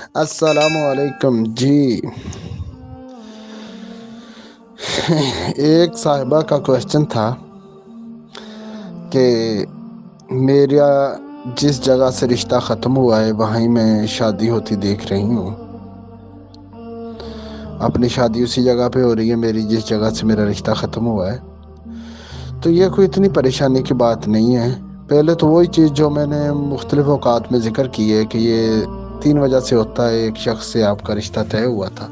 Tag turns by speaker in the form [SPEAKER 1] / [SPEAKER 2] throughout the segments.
[SPEAKER 1] السلام علیکم جی۔ ایک صاحبہ کا کوشچن تھا کہ میرا جس جگہ سے رشتہ ختم ہوا ہے وہیں میں شادی ہوتی دیکھ رہی ہوں، اپنی شادی اسی جگہ پہ ہو رہی ہے میری جس جگہ سے میرا رشتہ ختم ہوا ہے، تو یہ کوئی اتنی پریشانی کی بات نہیں ہے۔ پہلے تو وہی چیز جو میں نے مختلف اوقات میں ذکر کی ہے کہ یہ 3 وجہ سے ہوتا ہے۔ ایک شخص سے آپ کا رشتہ طے ہوا تھا،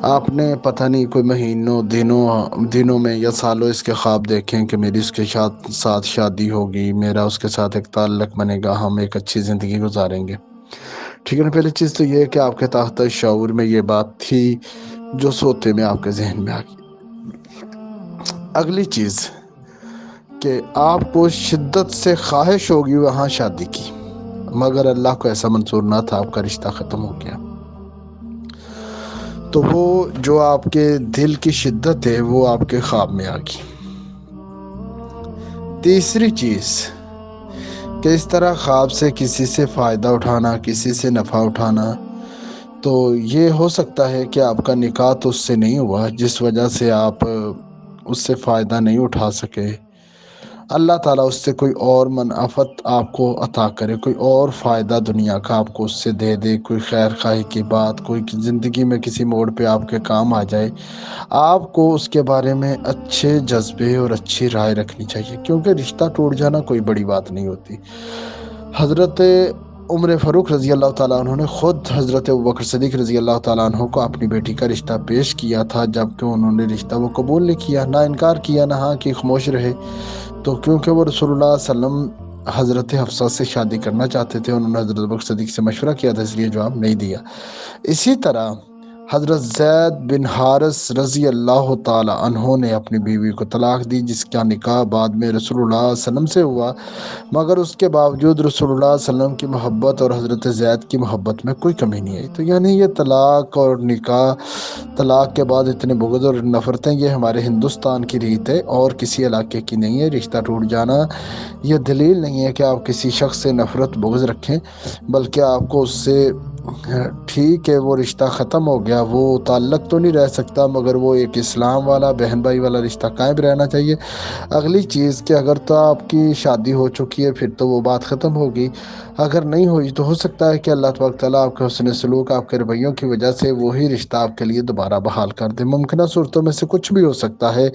[SPEAKER 1] آپ نے پتہ نہیں کوئی مہینوں دنوں میں یا سالوں اس کے خواب دیکھیں کہ میری اس کے ساتھ شادی ہوگی، میرا اس کے ساتھ ایک تعلق بنے گا، ہم ایک اچھی زندگی گزاریں گے۔ ٹھیک ہے نا، پہلی چیز تو یہ ہے کہ آپ کے تحت شعور میں یہ بات تھی جو سوتے میں آپ کے ذہن میں آ گئی۔ اگلی چیز کہ آپ کو شدت سے خواہش ہوگی وہاں شادی کی، مگر اللہ کو ایسا منظور نہ تھا، آپ کا رشتہ ختم ہو گیا۔ تو وہ جو آپ کے دل کی شدت ہے وہ آپ کے خواب میں آ گئی۔ تیسری چیز کہ اس طرح خواب سے کسی سے فائدہ اٹھانا، کسی سے نفع اٹھانا، تو یہ ہو سکتا ہے کہ آپ کا نکاح تو اس سے نہیں ہوا جس وجہ سے آپ اس سے فائدہ نہیں اٹھا سکے۔ اللہ تعالیٰ اس سے کوئی اور منافعت آپ کو عطا کرے، کوئی اور فائدہ دنیا کا آپ کو اس سے دے دے، کوئی خیر خواہی کی بات، کوئی زندگی میں کسی موڑ پہ آپ کے کام آ جائے۔ آپ کو اس کے بارے میں اچھے جذبے اور اچھی رائے رکھنی چاہیے، کیونکہ رشتہ ٹوٹ جانا کوئی بڑی بات نہیں ہوتی۔ حضرت عمر فاروق رضی اللہ تعالیٰ عنہ نے خود حضرت ابوبکر صدیق رضی اللہ تعالیٰ عنہ کو اپنی بیٹی کا رشتہ پیش کیا تھا، جبکہ انہوں نے رشتہ وہ قبول نہیں کیا، نہ انکار کیا، نہ ہاں کہ خاموش رہے۔ تو کیونکہ وہ رسول اللہ صلی اللہ علیہ وسلم حضرت حفصہ سے شادی کرنا چاہتے تھے، انہوں نے حضرت ابوبکر صدیق سے مشورہ کیا تھا، اس لیے جواب نہیں دیا۔ اسی طرح حضرت زید بن حارث رضی اللہ تعالی عنہ نے اپنی بیوی کو طلاق دی، جس کا نکاح بعد میں رسول اللہ صلی اللہ علیہ وسلم سے ہوا، مگر اس کے باوجود رسول اللہ صلی اللہ علیہ وسلم کی محبت اور حضرت زید کی محبت میں کوئی کمی نہیں آئی۔ تو یعنی یہ طلاق اور نکاح، طلاق کے بعد اتنے بغض اور نفرتیں، یہ ہمارے ہندوستان کی ریت ہے اور کسی علاقے کی نہیں ہے۔ رشتہ ٹوٹ جانا یہ دلیل نہیں ہے کہ آپ کسی شخص سے نفرت بغض رکھیں، بلکہ آپ کو اس سے ٹھیک ہے وہ رشتہ ختم ہو گیا، وہ تعلق تو نہیں رہ سکتا، مگر وہ ایک اسلام والا بہن بھائی والا رشتہ قائم رہنا چاہیے۔ اگلی چیز کہ اگر تو آپ کی شادی ہو چکی ہے پھر تو وہ بات ختم ہوگی، اگر نہیں ہوئی تو ہو سکتا ہے کہ اللہ تبارک تعالیٰ آپ کے حسن سلوک، آپ کے رویوں کی وجہ سے وہی رشتہ آپ کے لیے دوبارہ بحال کر دے۔ ممکنہ صورتوں میں سے کچھ بھی ہو سکتا ہے،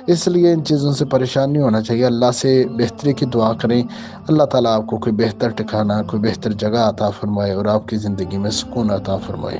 [SPEAKER 1] اس لیے ان چیزوں سے پریشان نہیں ہونا چاہیے، اللہ سے بہتری کی دعا کریں۔ اللہ تعالیٰ آپ کو کوئی بہتر ٹھکانہ، کوئی بہتر جگہ عطا فرمائے اور آپ کی زندگی میں سکون عطا فرمائے۔